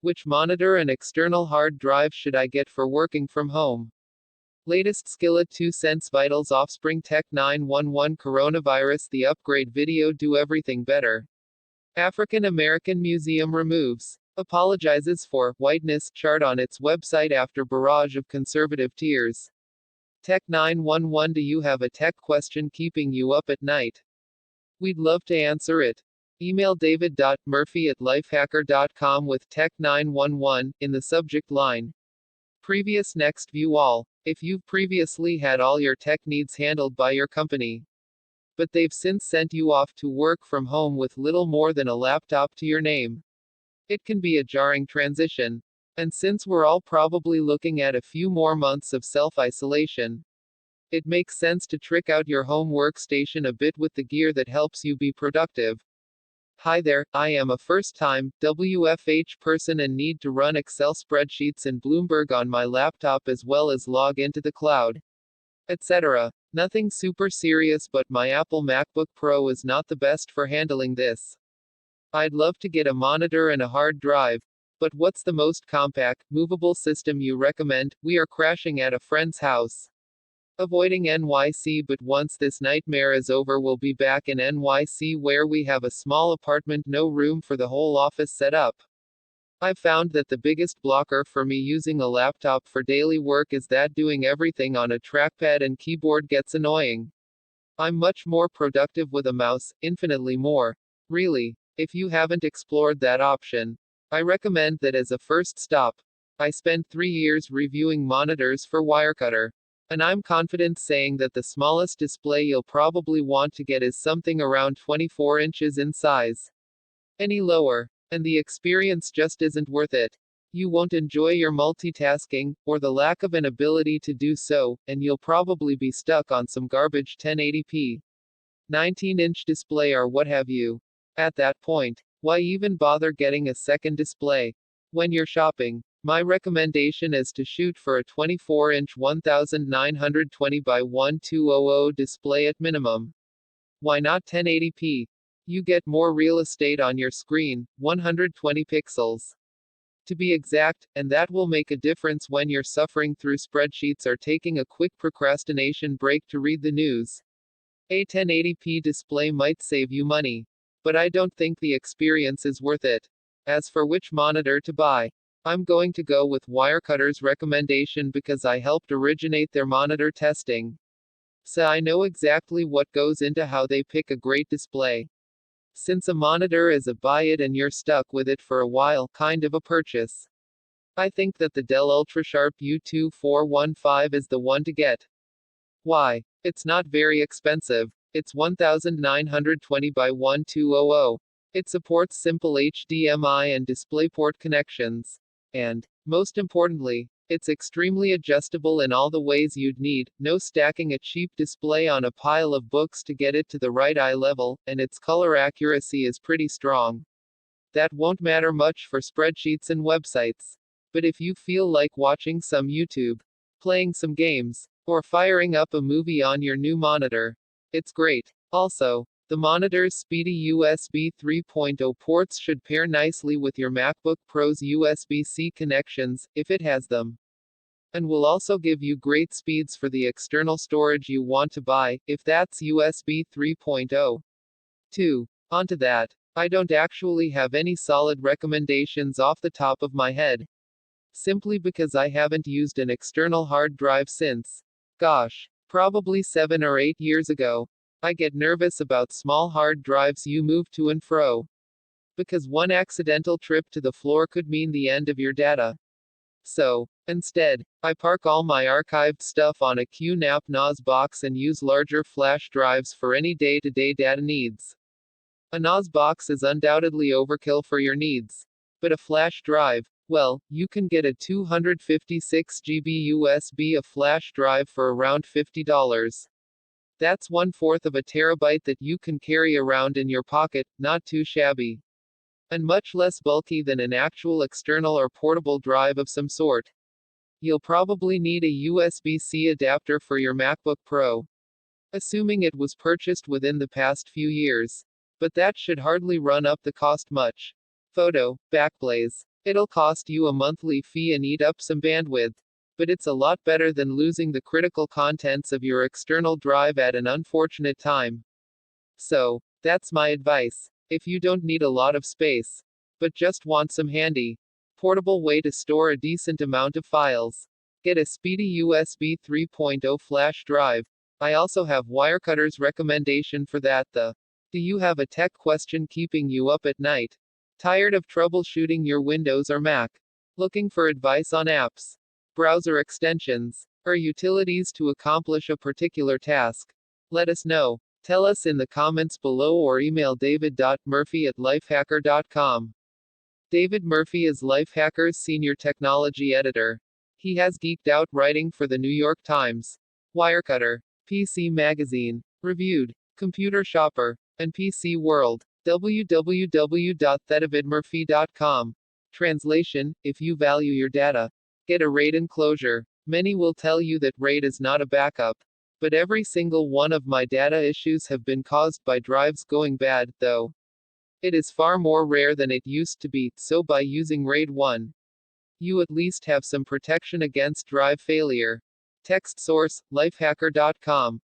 Which monitor and external hard drive should I get for working from home? Latest Skillet 2 cents Vitals Offspring Tech 911 Coronavirus The upgrade video do everything better. African American Museum removes. Apologizes for whiteness chart on its website after barrage of conservative tears. Tech 911 Do you have a tech question keeping you up at night? We'd love to answer it. Email david.murphy@lifehacker.com with Tech 911 in the subject line. Previous Next View All. If you've previously had all your tech needs handled by your company, but they've since sent you off to work from home with little more than a laptop to your name, it can be a jarring transition. And since we're all probably looking at a few more months of self-isolation, it makes sense to trick out your home workstation a bit with the gear that helps you be productive. Hi there, I am a first-time WFH person and need to run Excel spreadsheets and Bloomberg on my laptop as well as log into the cloud, etc. Nothing super serious, but my Apple MacBook Pro is not the best for handling this. I'd love to get a monitor and a hard drive, but what's the most compact, movable system you recommend? We are crashing at a friend's house. Avoiding NYC, but once this nightmare is over we'll be back in NYC where we have a small apartment, no room for the whole office set up. I've found that the biggest blocker for me using a laptop for daily work is that doing everything on a trackpad and keyboard gets annoying. I'm much more productive with a mouse, infinitely more. Really, if you haven't explored that option, I recommend that as a first stop. I spent 3 years reviewing monitors for Wirecutter, and I'm confident saying that the smallest display you'll probably want to get is something around 24 inches in size. Any lower, and the experience just isn't worth it. You won't enjoy your multitasking, or the lack of an ability to do so, and you'll probably be stuck on some garbage 1080p, 19-inch display or what have you. At that point, why even bother getting a second display? When you're shopping, my recommendation is to shoot for a 24-inch 1920 by 1200 display at minimum. Why not 1080p? You get more real estate on your screen, 120 pixels to be exact, and that will make a difference when you're suffering through spreadsheets or taking a quick procrastination break to read the news. A 1080p display might save you money, but I don't think the experience is worth it. As for which monitor to buy, I'm going to go with Wirecutter's recommendation because I helped originate their monitor testing. So I know exactly what goes into how they pick a great display. Since a monitor is a buy it and you're stuck with it for a while kind of a purchase, I think that the Dell UltraSharp U2415 is the one to get. Why? It's not very expensive. It's 1920 by 1200. It supports simple HDMI and DisplayPort connections. And, most importantly, it's extremely adjustable in all the ways you'd need, no stacking a cheap display on a pile of books to get it to the right eye level, and its color accuracy is pretty strong. That won't matter much for spreadsheets and websites. But if you feel like watching some YouTube, playing some games, or firing up a movie on your new monitor, it's great. Also, the monitor's speedy USB 3.0 ports should pair nicely with your MacBook Pro's USB-C connections, if it has them. And will also give you great speeds for the external storage you want to buy, if that's USB 3.0. 2. Onto that, I don't actually have any solid recommendations off the top of my head. Simply because I haven't used an external hard drive since, gosh, probably 7 or 8 years ago. I get nervous about small hard drives you move to and fro, because one accidental trip to the floor could mean the end of your data. So, instead, I park all my archived stuff on a QNAP NAS box and use larger flash drives for any day-to-day data needs. A NAS box is undoubtedly overkill for your needs, but a flash drive, well, you can get a 256 GB USB a flash drive for around $50. That's 1/4 of a terabyte that you can carry around in your pocket, not too shabby. And much less bulky than an actual external or portable drive of some sort. You'll probably need a USB-C adapter for your MacBook Pro, assuming it was purchased within the past few years. But that should hardly run up the cost much. Photo, backblaze. It'll cost you a monthly fee and eat up some bandwidth. But it's a lot better than losing the critical contents of your external drive at an unfortunate time. So, that's my advice. If you don't need a lot of space, but just want some handy, portable way to store a decent amount of files, get a speedy USB 3.0 flash drive. I also have Wirecutter's recommendation for that. Do you have a tech question keeping you up at night? Tired of troubleshooting your Windows or Mac? Looking for advice on apps, browser extensions, or utilities to accomplish a particular task? Let us know. Tell us in the comments below or email david.murphy@lifehacker.com. David Murphy is Lifehacker's senior technology editor. He has geeked out writing for the New York Times, Wirecutter, PC Magazine, Reviewed, Computer Shopper, and PC World. www.davidmurphy.com. Translation: if you value your data, get a RAID enclosure. Many will tell you that RAID is not a backup. But every single one of my data issues have been caused by drives going bad, though. It is far more rare than it used to be, so by using RAID 1, you at least have some protection against drive failure. Text source: lifehacker.com.